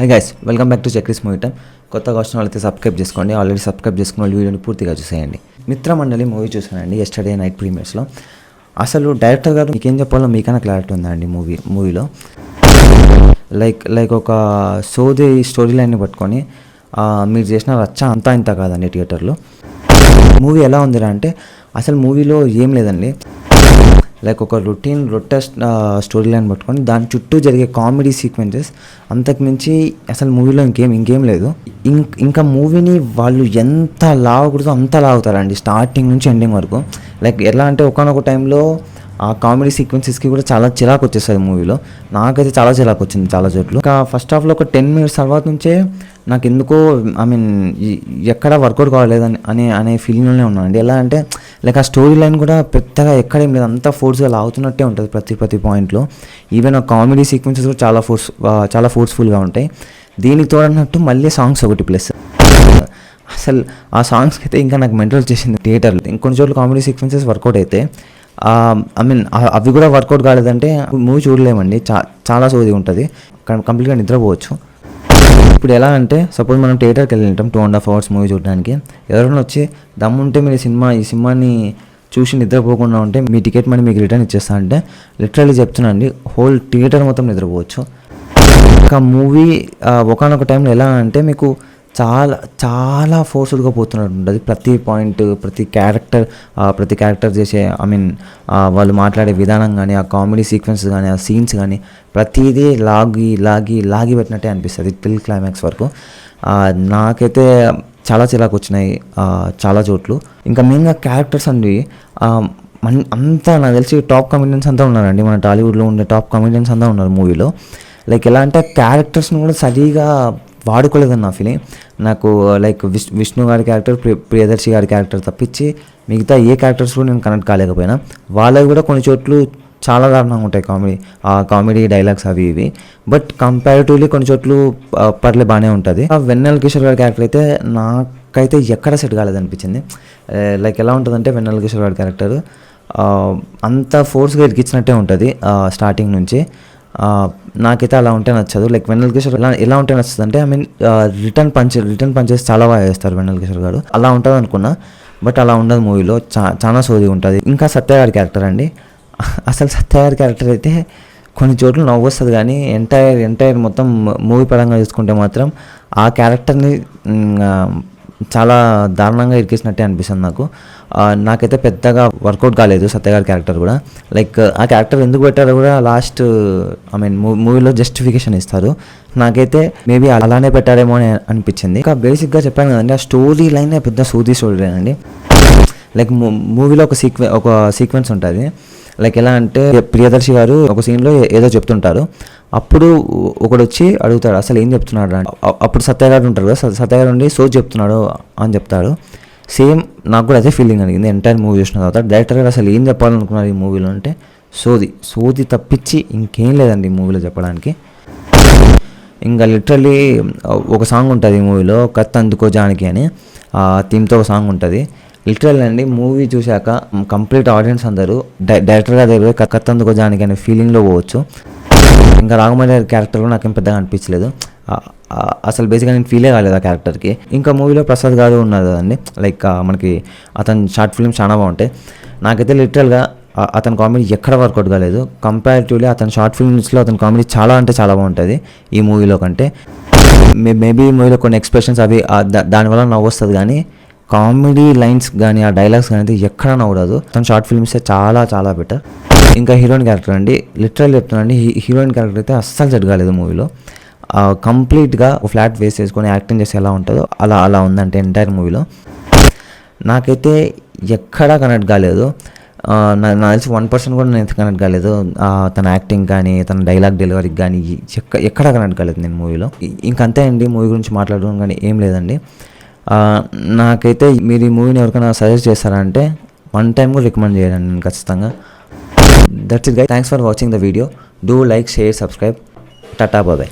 High guys, welcome back to Chakri's movie time. కొత్తగా వచ్చిన వాళ్ళైతే సబ్స్క్రైబ్ చేసుకోండి. ఆల్రెడీ సబ్స్క్రైబ్ చేసుకున్న వాళ్ళు వీడియోని పూర్తిగా చూసేయండి. మిత్రమండలి మూవీ చూసానండి ఎస్టర్డే నైట్ ప్రీమియర్స్లో. అసలు డైరెక్టర్ గారు మీకేం చెప్పాలో మీకైనా క్లారిటీ ఉందండి మూవీలో. లైక్ ఒక సోది స్టోరీ లైన్ని పట్టుకొని మీరు చేసిన రచ్చ అంతా ఇంత కాదండి థియేటర్లో. మూవీ ఎలా ఉందిరా అంటే అసలు మూవీలో ఏం లేదండి. లైక్ ఒక రొట్టె స్టోరీ లైన్ పట్టుకొని దాని చుట్టూ జరిగే కామెడీ సీక్వెన్సెస్, అంతకుమించి అసలు మూవీలో ఇంకేం లేదు. ఇంకా మూవీని వాళ్ళు ఎంత లాగకూడదో అంత లాగుతారండి స్టార్టింగ్ నుంచి ఎండింగ్ వరకు. లైక్ ఎలా అంటే ఒకనొక టైంలో ఆ కామెడీ సీక్వెన్సెస్కి కూడా చాలా చిరాకు వచ్చేస్తుంది మూవీలో. నాకైతే చాలా చిరాకు వచ్చింది చాలా చోట్ల. ఇంకా ఫస్ట్ హాఫ్లో ఒక 10 minutes తర్వాత నుంచే నాకు ఎందుకో ఎక్కడ వర్కౌట్ కావలేదని అనే ఫీలింగ్లోనే ఉన్నానండి. ఎలా అంటే లైక్ ఆ స్టోరీ లైన్ కూడా పెద్దగా ఎక్కడేం లేదు, అంతా ఫోర్స్గా లాగుతున్నట్టే ఉంటుంది ప్రతి పాయింట్లో. ఈవెన్ ఆ కామెడీ సీక్వెన్సెస్ కూడా చాలా ఫోర్స్ఫుల్గా ఉంటాయి. దీనికి తోడన్నట్టు మళ్ళీ సాంగ్స్ ఒకటి ప్లస్. అసలు ఆ సాంగ్స్కి అయితే ఇంకా నాకు మెంటల్ వచ్చేసింది థియేటర్లో. ఇంకొన్ని చోట్ల కామెడీ సీక్వెన్సెస్ వర్కౌట్ అయితే అవి కూడా వర్కౌట్ కాలేదంటే మూవీ చూడలేమండి. చాలా సోది ఉంటుంది, కంప్లీట్గా నిద్రపోవచ్చు. ఇప్పుడు ఎలా అంటే సపోజ్ మనం థియేటర్కి వెళ్ళింటాం 2.5 hours మూవీ చూడడానికి. ఎవరైనా వచ్చి దమ్ముంటే మీరు ఈ సినిమాని చూసి నిద్రపోకుండా ఉంటే మీ టికెట్ మనీ మీకు రిటర్న్ ఇచ్చేస్తా అంటే లిటరల్లీ చెప్తున్నా అండి, హోల్ థియేటర్ మొత్తం నిద్రపోవచ్చు. ఇంకా మూవీ ఒకనొక టైంలో ఎలా అంటే మీకు చాలా ఫోర్స్ఫుల్గా పోతున్నట్టు ఉంటుంది. ప్రతి పాయింట్, ప్రతి క్యారెక్టర్ చేసే వాళ్ళు మాట్లాడే విధానం కానీ, ఆ కామెడీ సీక్వెన్స్ కానీ, ఆ సీన్స్ కానీ ప్రతిదీ లాగి పెట్టినట్టే అనిపిస్తుంది టిల్ క్లైమాక్స్ వరకు. నాకైతే చాలా చిరాకు వచ్చినాయి చాలా చోట్లు. ఇంకా మెయిన్గా క్యారెక్టర్స్ అండి అంతా నాకు తెలిసి టాప్ కమెడియన్స్ అంతా ఉన్నారండి. మన టాలీవుడ్లో ఉండే టాప్ కమెడియన్స్ అంతా ఉన్నారు మూవీలో. లైక్ ఎలా అంటే క్యారెక్టర్స్ని కూడా సరిగా వాడుకోలేదని నా ఫీలింగ్. నాకు లైక్ విష్ణు గారి క్యారెక్టర్, ప్రియదర్శి గారి క్యారెక్టర్ తప్పించి మిగతా ఏ క్యారెక్టర్స్ కూడా నేను కనెక్ట్ కాలేకపోయినా. వాళ్ళవి కూడా కొన్ని చోట్లు చాలా దారుణంగా ఉంటాయి కామెడీ డైలాగ్స్ అవి ఇవి. బట్ కంపారిటివ్లీ కొన్ని చోట్లు పర్లే బాగానే ఉంటుంది. వెన్నెల కిషోర్ గారి క్యారెక్టర్ అయితే నాకైతే ఎక్కడ సెట్ కాలేదనిపించింది. లైక్ ఎలా ఉంటుందంటే వెన్నెల కిషోర్ గారి క్యారెక్టర్ అంత ఫోర్స్గా ఇరికిచ్చినట్టే ఉంటుంది స్టార్టింగ్ నుంచి. నాకైతే అలా ఉంటే నచ్చదు. లైక్ వెన్నెల కిషోర్ ఎలా ఉంటే నచ్చుతుంది అంటే రిటర్న్ పంచెస్ చాలా బాగా చేస్తారు వెన్నెల కిషోర్ గారు. అలా ఉంటుంది అనుకున్నా, బట్ అలా ఉండదు మూవీలో. చాలా సోది ఉంటుంది. ఇంకా సత్య గారి క్యారెక్టర్ అండి, అసలు సత్య గారి క్యారెక్టర్ అయితే కొన్ని చోట్ల నవ్వు వస్తుంది, కానీ ఎంటైర్ మొత్తం మూవీ పరంగా చూసుకుంటే మాత్రం ఆ క్యారెక్టర్ని చాలా దారుణంగా ఇరికేసినట్టే అనిపిస్తుంది నాకు. నాకైతే పెద్దగా వర్కౌట్ కాలేదు సత్య గారి క్యారెక్టర్ కూడా. లైక్ ఆ క్యారెక్టర్ ఎందుకు పెట్టారో కూడా లాస్ట్ మూవీలో జస్టిఫికేషన్ ఇస్తారు. నాకైతే మేబీ అలానే పెట్టారేమో అని అనిపించింది. ఇంకా బేసిక్గా చెప్పాను కదండి, ఆ స్టోరీ లైన్ పెద్ద సూది స్టోరీ లైన్ అండి. లైక్ మూవీలో ఒక సీక్వెన్స్ ఉంటుంది. లైక్ ఎలా అంటే ప్రియదర్శి గారు ఒక సీన్లో ఏదో చెప్తుంటారు. అప్పుడు ఒకడు వచ్చి అడుగుతాడు అసలు ఏం చెప్తున్నాడు అంటే, అప్పుడు సత్య గారు ఉంటారు కదా, సత్య గారు ఉండి సో చెప్తున్నాడు అని చెప్తాడు. సేమ్ నాకు కూడా అదే ఫీలింగ్ కలిగింది ఎంటైర్ మూవీ చూసిన తర్వాత. డైరెక్టర్ గారు అసలు ఏం చెప్పాలనుకున్నారు ఈ మూవీలో అంటే సోది తప్పించి ఇంకేం లేదండి ఈ మూవీలో చెప్పడానికి. ఇంకా లిటరల్లీ ఒక సాంగ్ ఉంటుంది ఈ మూవీలో, కత్ అందుకో జానకి అని థీమ్తో ఒక సాంగ్ ఉంటుంది. లిటరల్ అండి మూవీ చూశాక కంప్లీట్ ఆడియన్స్ అందరూ డైరెక్టర్ గారి దగ్గర కత్ అందుకో జానకి అనే ఫీలింగ్లో పోవచ్చు. ఇంకా రాఘమౌళి గారి క్యారెక్టర్ కూడా నాకేం పెద్దగా అనిపించలేదు. అసలు బేసిక్గా నేను ఫీలే కాలేదు ఆ క్యారెక్టర్కి. ఇంకా మూవీలో ప్రసాద్ గారు ఉన్నారు కదండి, లైక్ మనకి అతని షార్ట్ ఫిల్మ్స్ చాలా బాగుంటాయి. నాకైతే లిటరల్గా అతని కామెడీ ఎక్కడ వర్కౌట్ కాలేదు. కంపారిటివ్లీ అతని షార్ట్ ఫిల్మ్స్లో అతని కామెడీ చాలా బాగుంటుంది ఈ మూవీలో కంటే. మేబీ ఈ మూవీలో కొన్ని ఎక్స్ప్రెషన్స్ అవి దానివల్ల నవ్వు వస్తుంది, కానీ కామెడీ లైన్స్ కానీ ఆ డైలాగ్స్ కానీ అయితే ఎక్కడ నవ్వరాదు. తన షార్ట్ ఫిల్మ్సే చాలా బెటర్. ఇంకా హీరోయిన్ క్యారెక్టర్ అండి, లిటరల్ చెప్తున్నాండి, హీరోయిన్ క్యారెక్టర్ అయితే అస్సలు సెట్ కాలేదు మూవీలో. కంప్లీట్గా ఫ్లాట్ ఫేస్ చేసుకొని యాక్టింగ్ చేస్తే ఎలా ఉంటుందో అలా ఉందంటే ఎంటైర్ మూవీలో నాకైతే ఎక్కడా కనెక్ట్ కాలేదు. నాకు తెలిసి 1% కూడా నేను కనెక్ట్ కాలేదు. తన యాక్టింగ్ కానీ, తన డైలాగ్ డెలివరీకి కానీ ఎక్కడా కనెక్ట్ కాలేదు నేను మూవీలో. ఇంకంతే అండి, మూవీ గురించి మాట్లాడడం కానీ ఏం లేదండి. నాకైతే మీరు ఈ మూవీని ఎవరికైనా సజెస్ట్ చేస్తారంటే 1 time కూడా రికమెండ్ చేయండి నేను ఖచ్చితంగా. That's it guys, thanks for watching the video. Do like, share, subscribe. Tata, bye.